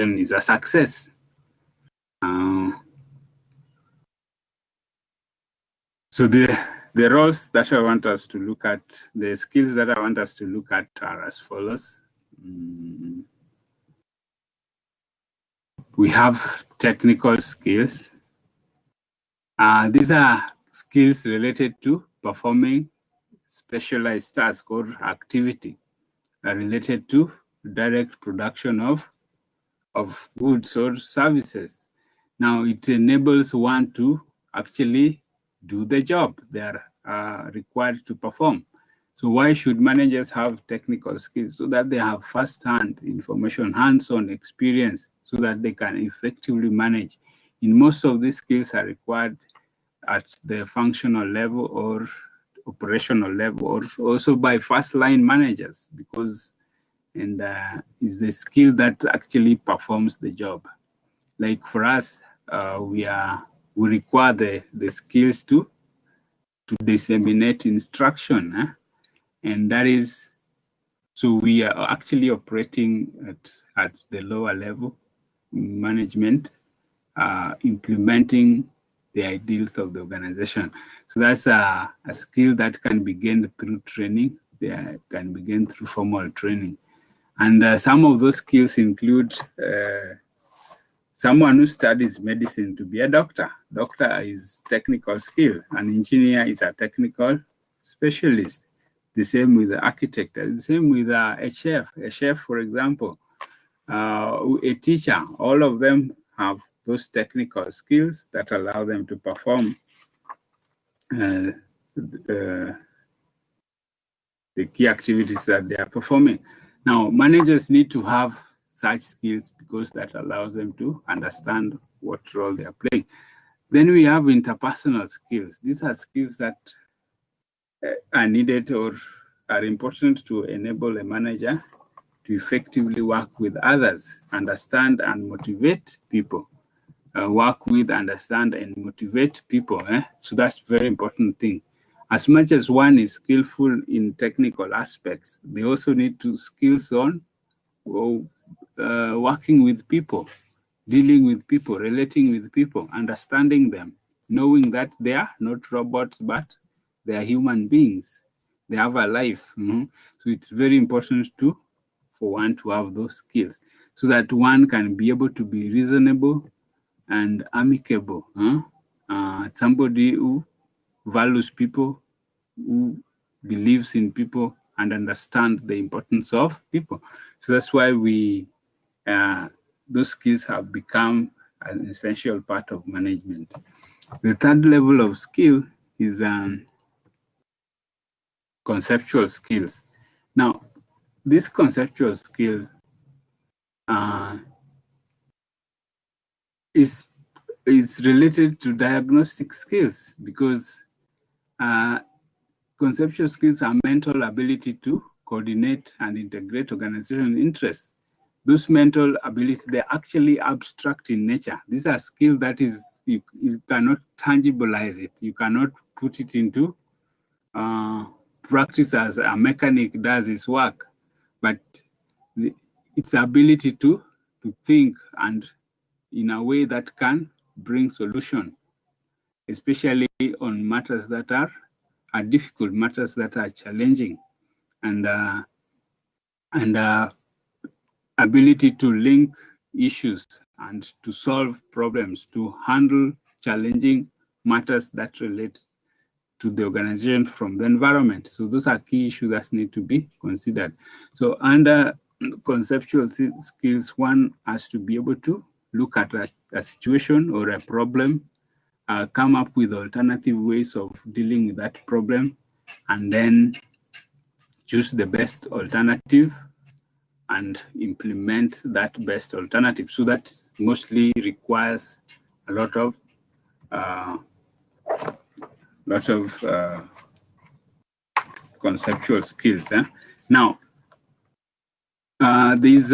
is a success. So the roles that I want us to look at, the skills that I want us to look at are as follows. We have technical skills. These are skills related to performing specialized tasks or activity related to direct production of goods or services. Now, it enables one to actually do the job they are required to perform. So why should managers have technical skills? So that they have first-hand information, hands-on experience, so that they can effectively manage. In most of these skills are required at the functional level or operational level, or also by first-line managers, because is the skill that actually performs the job. Like for us, we require the skills to disseminate instruction, and that is, so we are actually operating at the lower level management, implementing the ideals of the organization. So that's a skill that can be gained through training. They can be gained through formal training. And some of those skills include someone who studies medicine to be a doctor. Doctor is technical skill. An engineer is a technical specialist. The same with the architect. The same with a chef. A chef, for example, a teacher. All of them have those technical skills that allow them to perform the key activities that they are performing. Now, managers need to have such skills because that allows them to understand what role they are playing. Then we have interpersonal skills. These are skills that are needed or are important to enable a manager to effectively work with others, understand and motivate people. Work with, understand, and motivate people. So that's a very important thing. As much as one is skillful in technical aspects, they also need to skills on working with people, dealing with people, relating with people, understanding them, knowing that they are not robots, but they are human beings. They have a life. So it's very important for one to have those skills so that one can be able to be reasonable and amicable. Somebody who values people, who believes in people, and understands the importance of people. So that's why those skills have become an essential part of management. The third level of skill is conceptual skills. Now, these conceptual skills is related to diagnostic skills, because conceptual skills are mental ability to coordinate and integrate organizational interests. Those mental abilities, they're actually abstract in nature. These are skills that you cannot tangibilize it. You cannot put it into practice as a mechanic does his work. But its ability to think and in a way that can bring solution, especially on matters that are difficult, matters that are challenging, and ability to link issues and to solve problems, to handle challenging matters that relate to the organization from the environment. So those are key issues that need to be considered. So under conceptual skills, one has to be able to look at a situation or a problem, come up with alternative ways of dealing with that problem, and then choose the best alternative and implement that best alternative. So that mostly requires a lot of conceptual skills. Now, there's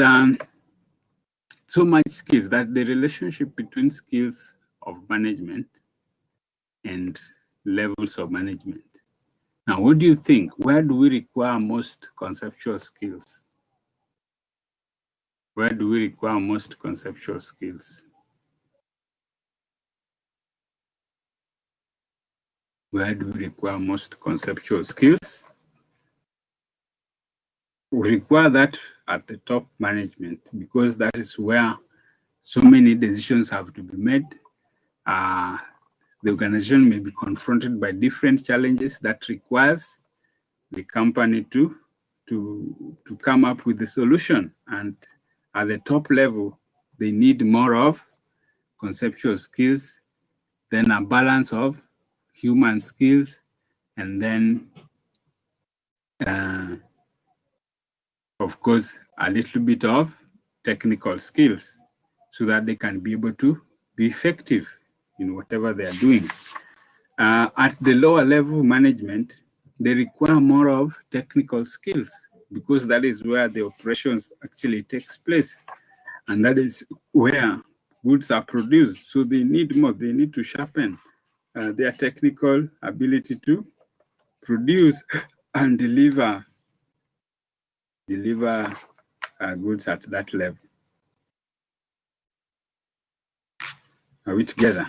so much skills that the relationship between skills of management and levels of management. Now, what do you think? Where do we require most conceptual skills? Where do we require most conceptual skills? Where do we require most conceptual skills? We require that at the top management, because that is where so many decisions have to be made. The organization may be confronted by different challenges that requires the company to come up with a solution. And at the top level, they need more of conceptual skills, then a balance of human skills, and then, of course, a little bit of technical skills, so that they can be able to be effective in whatever they are doing. At the lower level management, they require more of technical skills, because that is where the operations actually takes place. And that is where goods are produced. So they need more, they need to sharpen their technical ability to produce and deliver goods at that level. Are we together?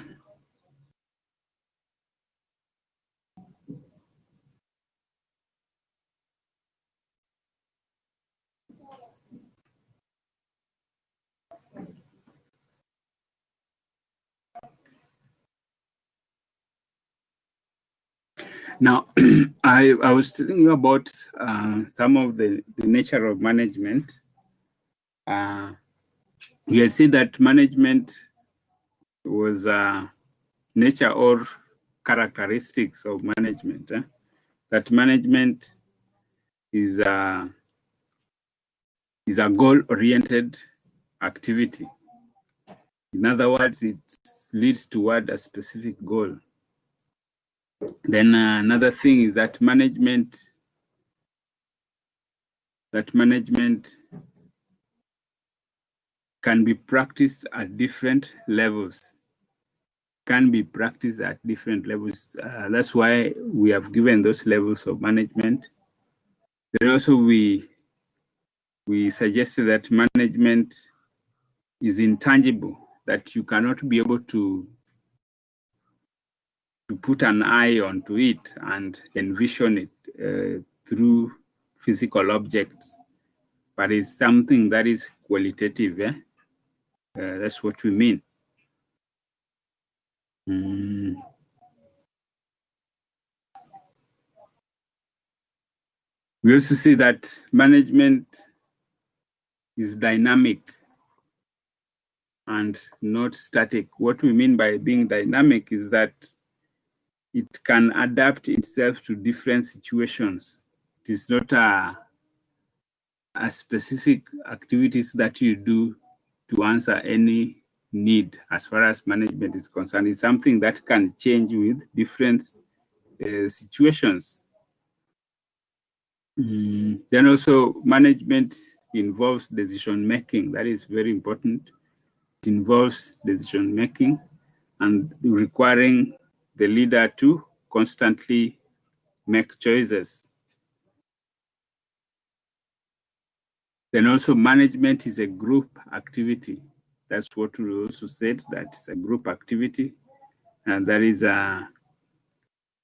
Now, I was telling you about some of the nature of management. We had seen that management was nature or characteristics of management. That management is a goal-oriented activity. In other words, it leads toward a specific goal. Then another thing is that management can be practiced at different levels. That's why we have given those levels of management. Then also we suggested that management is intangible, that you cannot be able to put an eye onto it and envision it through physical objects, but it's something that is qualitative. That's what we mean. We also see that management is dynamic and not static. What we mean by being dynamic is that it can adapt itself to different situations. It is not a specific activities that you do to answer any need as far as management is concerned. It's something that can change with different situations. Then also management involves decision making. That is very important. It involves decision making and requiring the leader to constantly make choices. Then also management is a group activity. That's what we also said, that it's a group activity. And that is,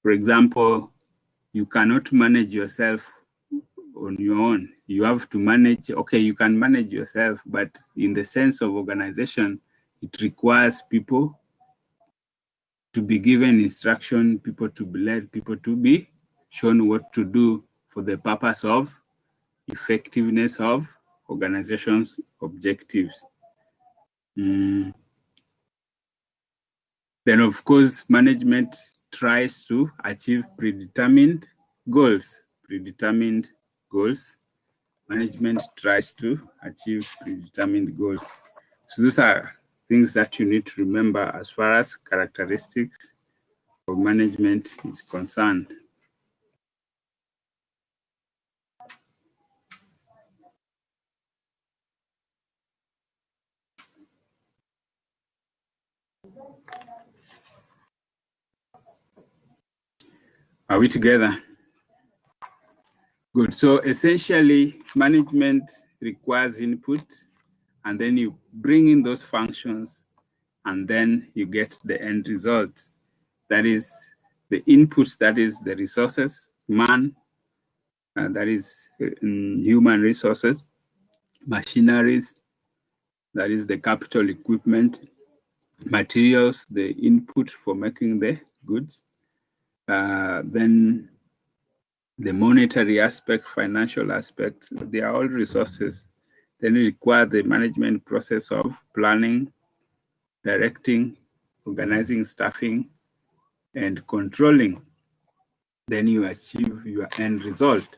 for example, you cannot manage yourself on your own. You have to manage, okay, you can manage yourself, but in the sense of organization, it requires people to be given instruction, people to be led, people to be shown what to do for the purpose of effectiveness of organization's objectives. Then, of course, management tries to achieve predetermined goals. Management tries to achieve predetermined goals. So those are things that you need to remember as far as characteristics of management is concerned. Are we together? Good. So essentially, management requires input and then you bring in those functions, and then you get the end result. That is the inputs, that is the resources, man, that is human resources, machineries, that is the capital equipment, materials, the input for making the goods, then the monetary aspect, financial aspect, they are all resources. Then it requires the management process of planning, directing, organizing, staffing, and controlling. Then you achieve your end result.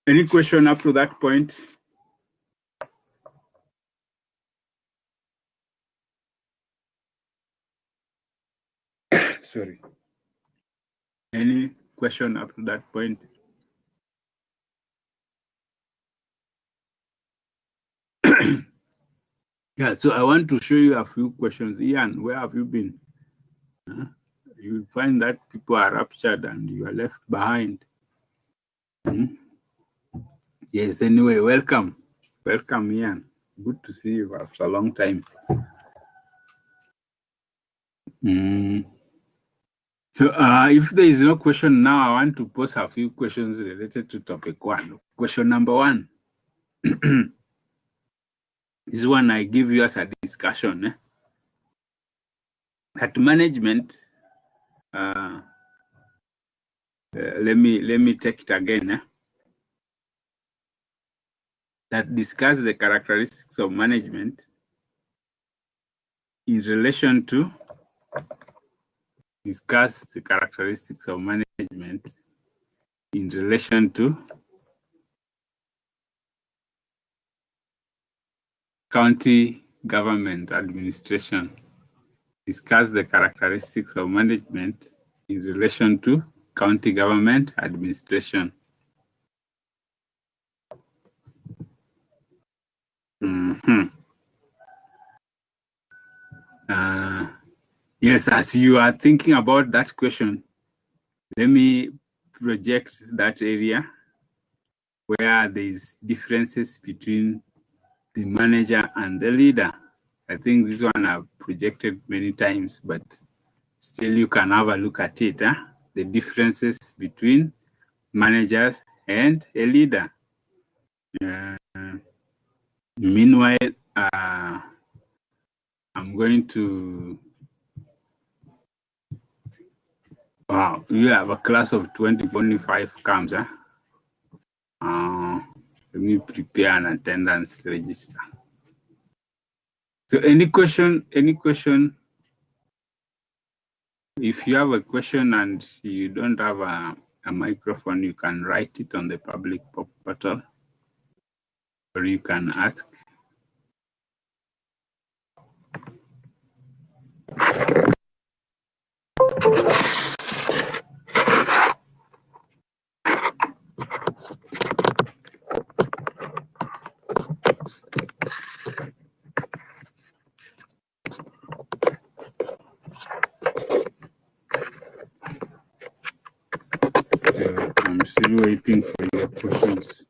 Any question up to that point? Sorry. Any question up to that point? Yeah, so I want to show you a few questions. Ian, where have you been? You find that people are raptured and you are left behind. Yes, anyway, welcome. Welcome, Ian. Good to see you after a long time. So if there is no question now, I want to pose a few questions related to topic 1. Question number 1. This one I give you as a discussion. At management, let me take it again. That discuss the characteristics of management in relation to county government administration. Discuss the characteristics of management in relation to county government administration. Yes, as you are thinking about that question, let me project that area where there is differences between the manager and the leader. I think this one I've projected many times, but still you can have a look at it. The differences between managers and a leader. Meanwhile, I'm going to... Wow, you have a class of 2025 comes, Let me prepare an attendance register. So any question? If you have a question and you don't have a microphone, you can write it on the public portal, or you can ask. I'm still waiting for your questions.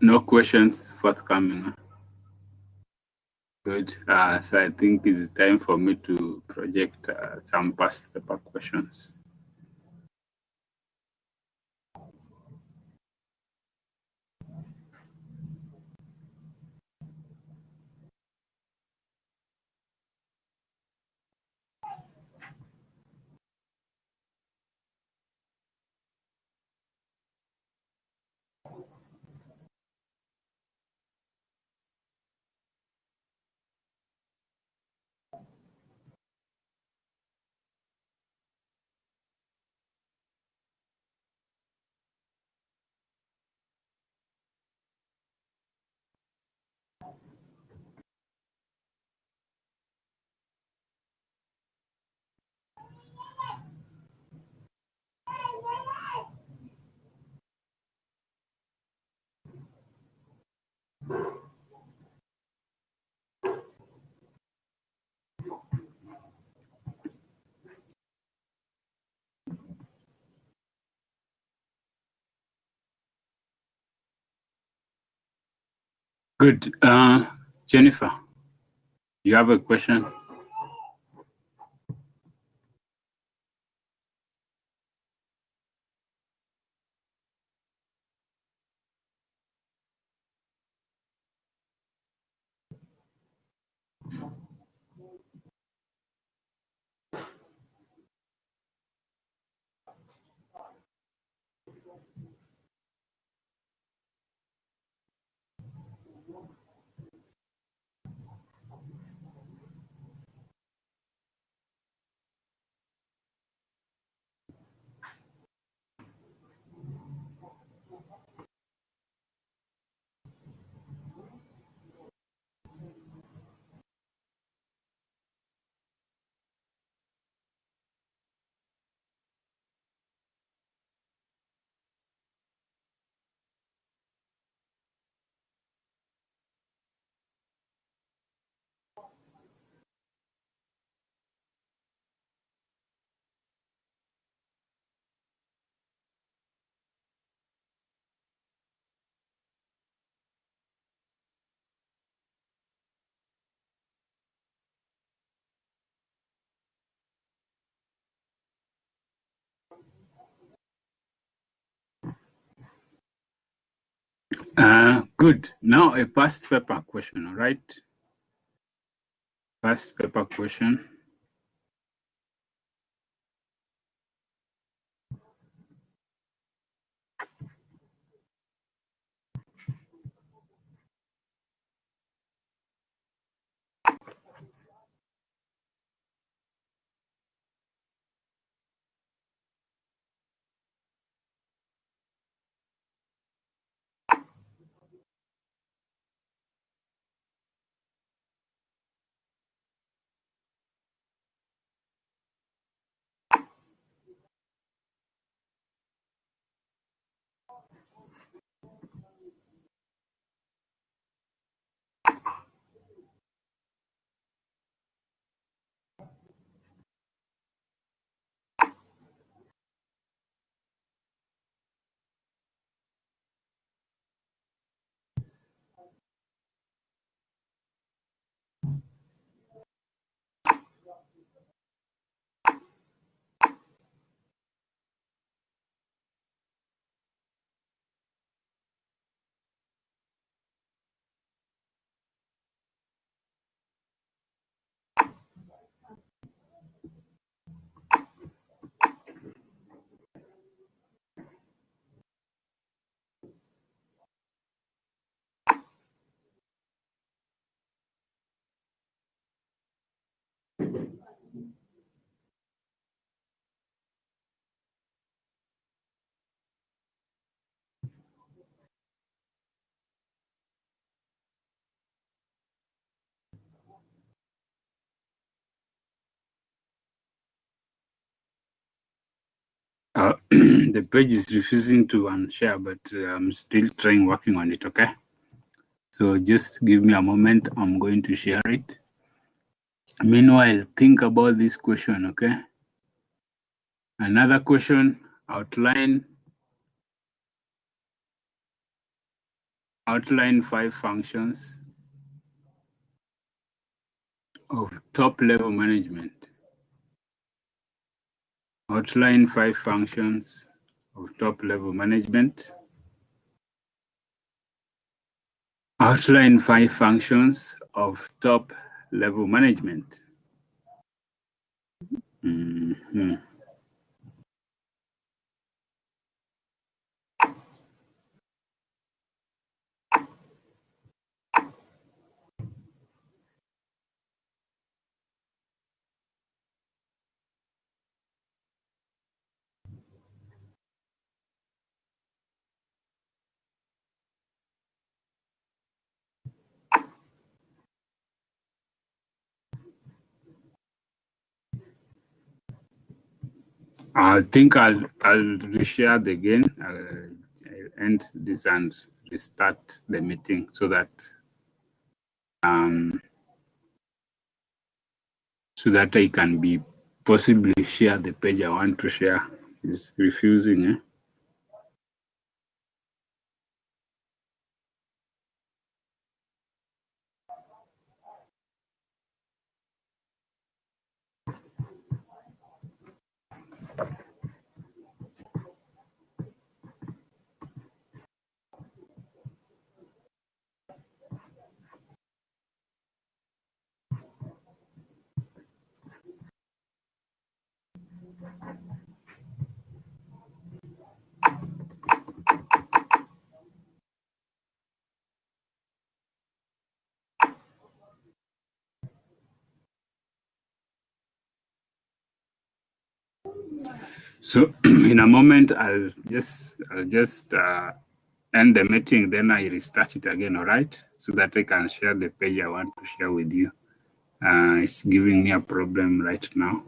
No questions forthcoming. Good. So I think it's time for me to project some past paper questions. Good. Jennifer, you have a question? Good. Now a past paper question, all right? Past paper question. The page is refusing to unshare, but I'm still working on it, okay? So just give me a moment. I'm going to share it. Meanwhile, think about this question, okay? Another question, outline 5 functions of top-level management. Outline 5 functions of top-level management. Outline 5 functions of top-level management. Mm-hmm. I think I'll reshare it again. I'll end this and restart the meeting so that I can be possibly share the page I want to share. It's refusing. Eh? So in a moment, I'll just end the meeting, then I restart it again, all right? So that I can share the page I want to share with you. It's giving me a problem right now.